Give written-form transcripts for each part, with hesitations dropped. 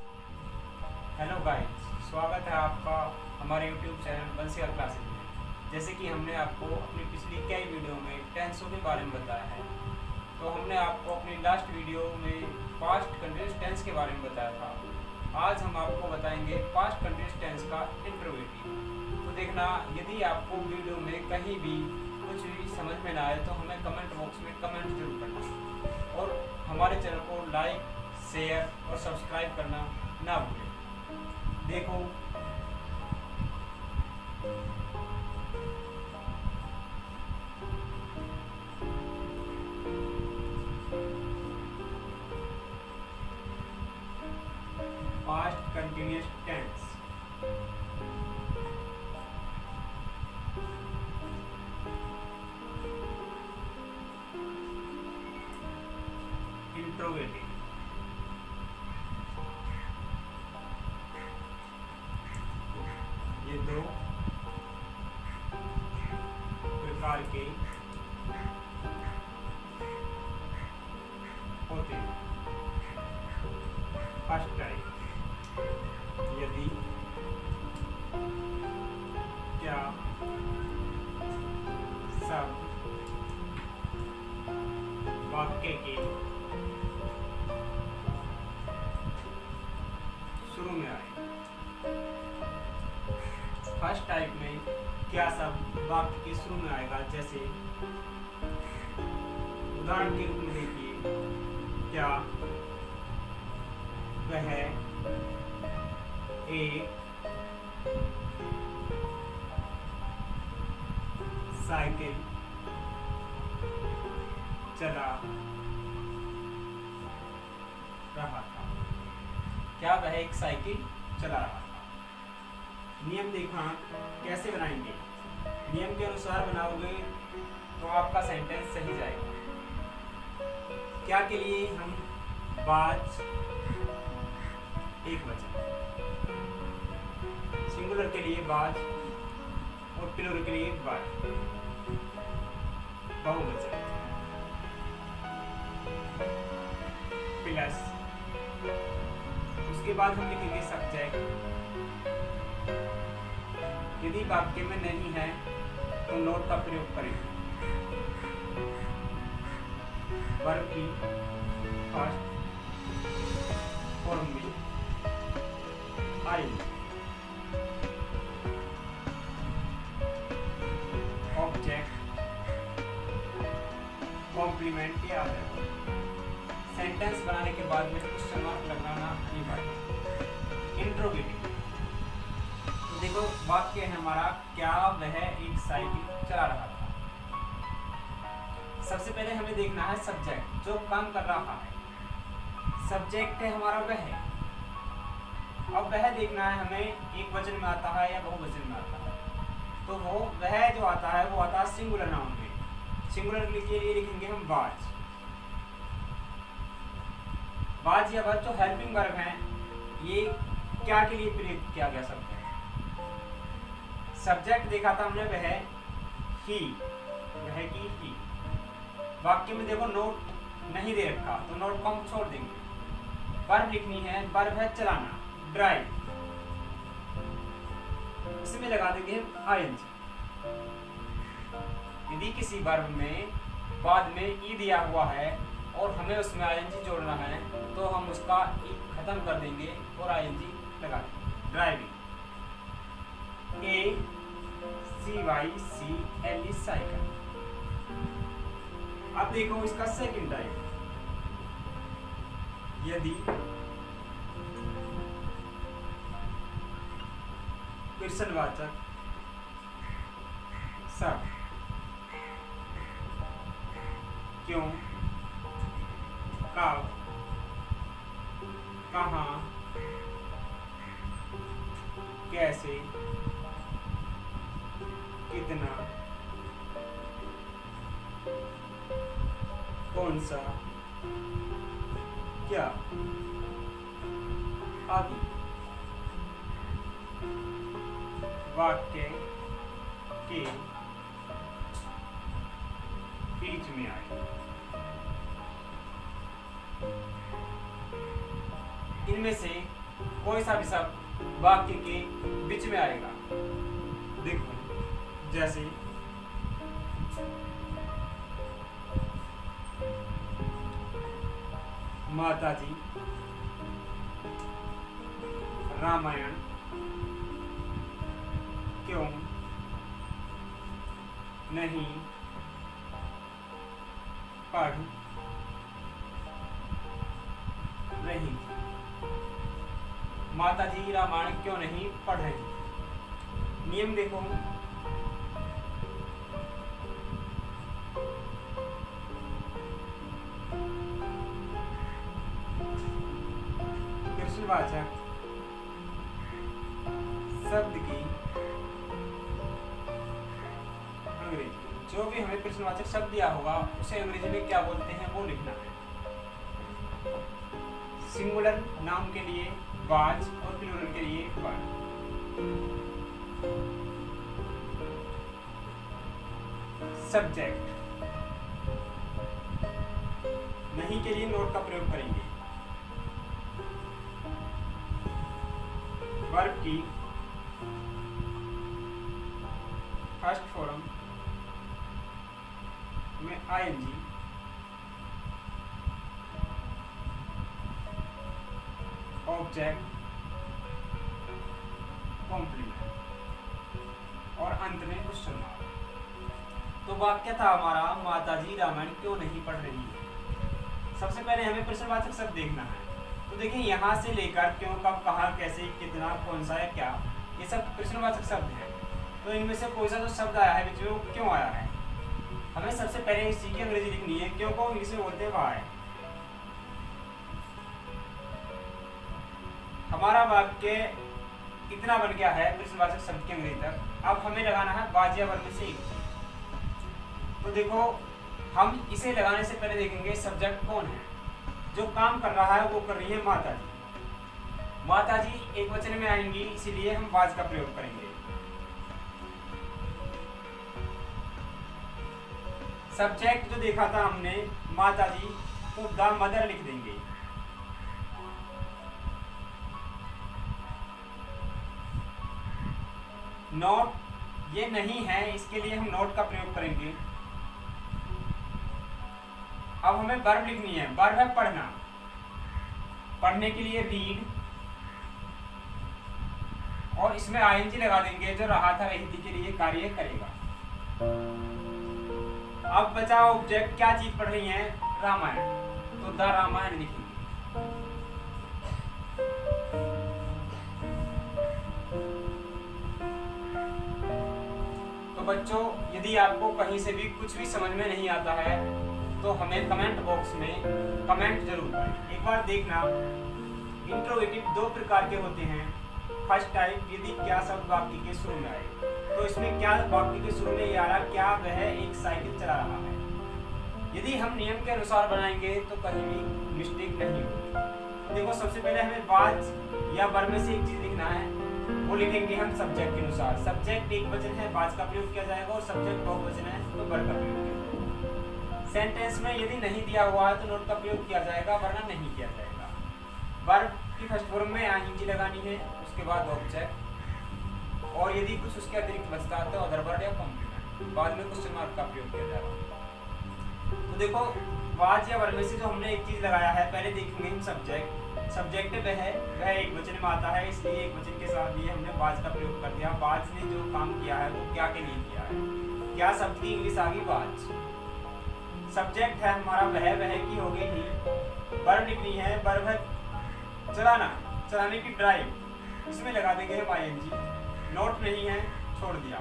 Hello guys, स्वागत है आपका हमारे यूट्यूब चैनल बंसीवाल क्लासेज में। जैसे कि हमने आपको अपनी पिछली कई वीडियो में टेंसों के बारे में बताया है, तो हमने आपको अपनी लास्ट वीडियो में पास्ट कंटिन्यूअस टेंस के बारे में बताया था। आज हम आपको बताएंगे पास्ट कंटिन्यूअस टेंस का इंट्रोगेटिव। तो देखना, यदि आपको वीडियो में कहीं भी कुछ भी समझ में ना आए तो हमें कमेंट बॉक्स में कमेंट जरूर करना और हमारे चैनल को लाइक, शेयर और सब्सक्राइब करना ना भूलें। देखो, पास्ट कंटिन्यूअस टेंस। इंट्रोगेटिव। ये दो प्रकार के होते हैं। फर्स्ट टाइप, यदि, क्या, सब वाक्य के शुरू में आए। फर्स्ट टाइप में क्या सब वाक्य के शुरू में आएगा। जैसे उदाहरण के रूप में देखिए, क्या वह एक साइकिल चला रहा था। क्या वह एक साइकिल चला रहा था। नियम देखना कैसे बनाएंगे। नियम के अनुसार बनाओगे तो आपका सेंटेंस सही जाएगा। क्या के लिए हम बाज एक वचन, सिंगुलर के लिए बाज और प्लूरल के लिए बाज बहुवचन, प्लस उसके बाद हम लिखेंगे सब्जेक्ट। यदि वाक्य में नहीं है तो नोट का प्रयोग करें। वर्ब की फर्स्ट फॉर्म में आई, ऑब्जेक्ट कॉम्प्लीमेंट के आधार पर सेंटेंस बनाने के बाद में क्वेश्चन मार्क लगाना अनिवार्य। इंट्रोगेटिव। तो देखो, वाक्य है हमारा, क्या वह एक साइकिल चला रहा था। सबसे पहले हमें देखना है सब्जेक्ट, जो काम कर रहा है। सब्जेक्ट है हमारा वह। अब वह देखना है हमें एक वचन में आता है या बहुवचन में आता है। तो वो वह जो आता है वो आता है सिंगुलर नाउन में। सिंगुलर के लिए लिखेंगे हम वाज। वाज या वर्ब जो हेल्पिंग वर्ब है, ये क्या के लिए प्रयुक्त किया गया शब्द है। सब्जेक्ट देखा था हमने, वह ही, वह की ही। वाक्य में देखो नोट नहीं दे रखा तो नोट को हम छोड़ देंगे। वर्ब लिखनी है, वर्ब है चलाना, ड्राइव। इसमें लगा देंगे आईएनजी। यदि किसी वर्ब में बाद में ई दिया हुआ है और हमें उसमें आईएनजी जोड़ना है तो हम उसका ई खत्म कर देंगे और आईएनजी लगा देंगे। Driving, A C Y C L E, cycle. अब देखो इसका सेकंड टाइप, यदि प्रश्नवाचक सब, क्यों, कब, कहाँ, कैसे, कितना, कौन सा, क्या आदि वाक्य के बीच में आए। इनमें से कोई सा भी शब्द वाक्य के बीच में आएगा। देखो जैसे माताजी रामायण क्यों नहीं पढ़ रही थी। माताजी रामायण क्यों नहीं पढ़ रही थी। नियम देखो, प्रश्नवाचक शब्द की अंग्रेजी, जो भी हमें प्रश्नवाचक शब्द दिया होगा उसे अंग्रेजी में क्या बोलते हैं वो लिखना है। सिंगुलर नाउन के लिए वाज और प्लूरल के लिए वर। सब्जेक्ट नहीं के लिए नोट का प्रयोग करेंगे। वर्ब की फर्स्ट फॉर्म में आईएनजी, ऑब्जेक्ट, कॉम्प्लीमेंट और अंत में क्वेश्चन मार्क। तो वाक्य था हमारा माताजी रामायण क्यों नहीं पढ़ रही है। सबसे पहले हमें प्रश्नवाचक शब्द देखना है। तो देखिए यहाँ से लेकर क्यों, कब, कहाँ, कैसे, कितना, कौन सा है, क्या, ये सब प्रश्नवाचक शब्द है। तो इनमें से कोई सा जो शब्द आया है बीच में वो क्यों आया है। हमें सबसे पहले इसी की अंग्रेजी लिखनी है। क्यों को इंग्लिश में बोलते हैं व्हाई। हमारा वाक्य इतना बन गया है प्रश्नवाचक शब्द की अंग्रेजी तक। अब हमें लगाना है वाज या वर्ब में से एक। तो देखो हम इसे लगाने से पहले देखेंगे सब्जेक्ट कौन है। जो काम कर रहा है वो कर रही है माताजी। माताजी एक वचन में आएंगी, इसीलिए हम वाज का प्रयोग करेंगे। सब्जेक्ट जो देखा था हमने माताजी, तो द मदर लिख देंगे। नॉट ये नहीं है, इसके लिए हम नॉट का प्रयोग करेंगे। अब हमें वर्ब लिखनी है। वर्ब है पढ़ना। पढ़ने के लिए रीड और इसमें आईएनजी लगा देंगे, जो रहा था रही थी के लिए कार्य करेगा। अब बचा ऑब्जेक्ट, क्या चीज पढ़ रही है, रामायण, तो द रामायण लिखेंगे। तो बच्चों यदि आपको कहीं से भी कुछ भी समझ में नहीं आता है तो हमें कमेंट बॉक्स में कमेंट जरूर करें। एक बार देखना, इंट्रोगेटिव दो प्रकार के होते हैं। फर्स्ट टाइप, यदि क्या शब्द वाक्य के शुरू में आए, तो इसमें क्या वाक्य के शुरू में आ रहा, क्या वह एक साइकिल चला रहा है। यदि हम नियम के अनुसार बनाएंगे तो कहीं भी मिस्टेक नहीं होगी। देखो सबसे पहले हमें वाज या वर्ब में से एक चीज लिखना है, वो लिखेंगे हम सब्जेक्ट के अनुसार। सब्जेक्ट एक वचन है, वाज का प्रयोग किया जाएगा, और सब्जेक्ट बहुवचन है तो वर्ब का प्रयोग किया जाएगा। सेंटेंस में यदि नहीं दिया हुआ है तो नोट का प्रयोग किया जाएगा, वरना नहीं किया जाएगा। वर्ब की फर्स्ट फॉर्म में आईएनजी लगानी है, उसके बाद ऑब्जेक्ट, और यदि कुछ उसके अतिरिक्त बचता है तो अदर वर्ड या कॉम्प्लीमेंट, बाद में क्वेश्चन मार्क का प्रयोग किया जाएगा। तो देखो वाज या वर्ब में से जो हमने एक चीज लगाया है, पहले देखेंगे हम सब्जेक्ट। सब्जेक्ट वह एक वचन में आता है, इसलिए एक वचन के साथ लिए हमने वाज का प्रयोग कर दिया। वाज ने जो काम किया है वो क्या के लिए किया है, क्या शब्द की इंग्लिश आ गई, वाज। सब्जेक्ट है हमारा वह की हो गई ही। वर्ब लिखनी है, वर्ब है चलाना, चलाने की ड्राइव, इसमें लगा देंगे हम आईएनजी। नोट नहीं है, छोड़ दिया।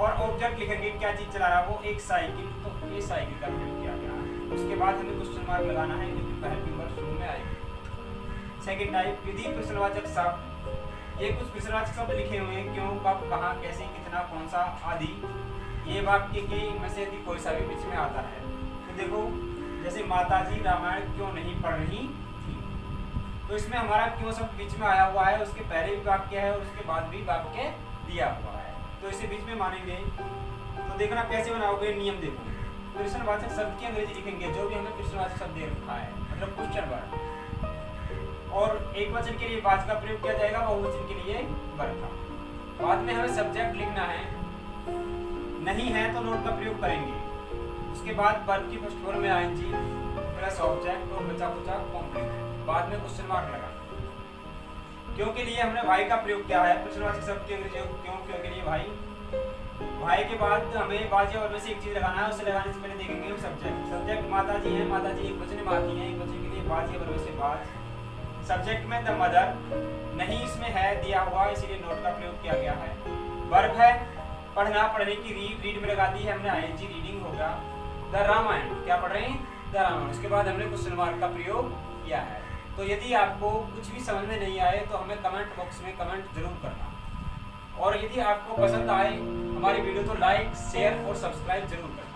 और ऑब्जेक्ट लिखेंगे, क्या चीज चला रहा, वो एक साइकिल, तो ये साइकिल का प्रयोग किया गया है। उसके बाद हमें क्वेश्चन मार्क लगाना है, क्योंकि पहली वर्ब शुरू में आएगी। सेकंड टाइप, यदि प्रश्नवाचक शब्द, ये कुछ प्रश्नवाचक शब्द लिखे हुए हैं, क्यों, कब, कहाँ, कैसे, कितना, कौन सा आदि, ये वाक्य के इनमें से यदि कोई सा भी बीच में आता है, तो देखो जैसे माताजी रामायण क्यों नहीं पढ़ रही थी, तो इसमें हमारा क्यों शब्द बीच में आया हुआ है, उसके पहले भी वाक्य है और उसके बाद भी वाक्य दिया हुआ है, तो इसे बीच में मानेंगे। तो देखना कैसे बनाओगे, नियम देखो। प्रश्नवाचक शब्द की अंग्रेजी लिखेंगे, जो भी हमें प्रश्नवाचक शब्द दे रखा है, मतलब क्वेश्चन वर्ड। और एक वचन के लिए वाज का प्रयोग किया जाएगा, बहुवचन के लिए वर का। बाद में हमें सब्जेक्ट लिखना है, नहीं है तो नोट का प्रयोग करेंगे। उसके बाद वर्ब की फर्स्ट फॉर्म में आईएनजी प्लस ऑब्जेक्ट और बचा कुचा कॉम्प्लीमेंट, बाद में क्वेश्चन मार्क लगा। क्यों के लिए हमने भाई का प्रयोग किया है, प्रश्नवाचक शब्द के अंग्रेजी क्यों के लिए भाई। भाई के बाद हमें बाज या वर्ब में से एक चीज लगाना है, उसे लगाने से पहले देखेंगे हम सब्जेक्ट माता जी है, माता जी एक वचन में आती है, एक वचन के लिए बाज या वर्ब में से बाज। सब्जेक्ट में द मदर, नहीं इसमें है दिया हुआ इसीलिए नोट का प्रयोग किया गया है। वर्ब है पढ़ना, पढ़ने की रीड में लगा दी है हमने आईएनजी, रीडिंग होगा। द रामायण, क्या पढ़ रहे हैं, द रामायण। उसके बाद हमने क्वेश्चन मार्क का प्रयोग किया है। तो यदि आपको कुछ भी समझ में नहीं आए तो हमें कमेंट बॉक्स में कमेंट जरूर करना, और यदि आपको पसंद आए हमारी वीडियो तो लाइक शेयर और सब्सक्राइब जरूर करना।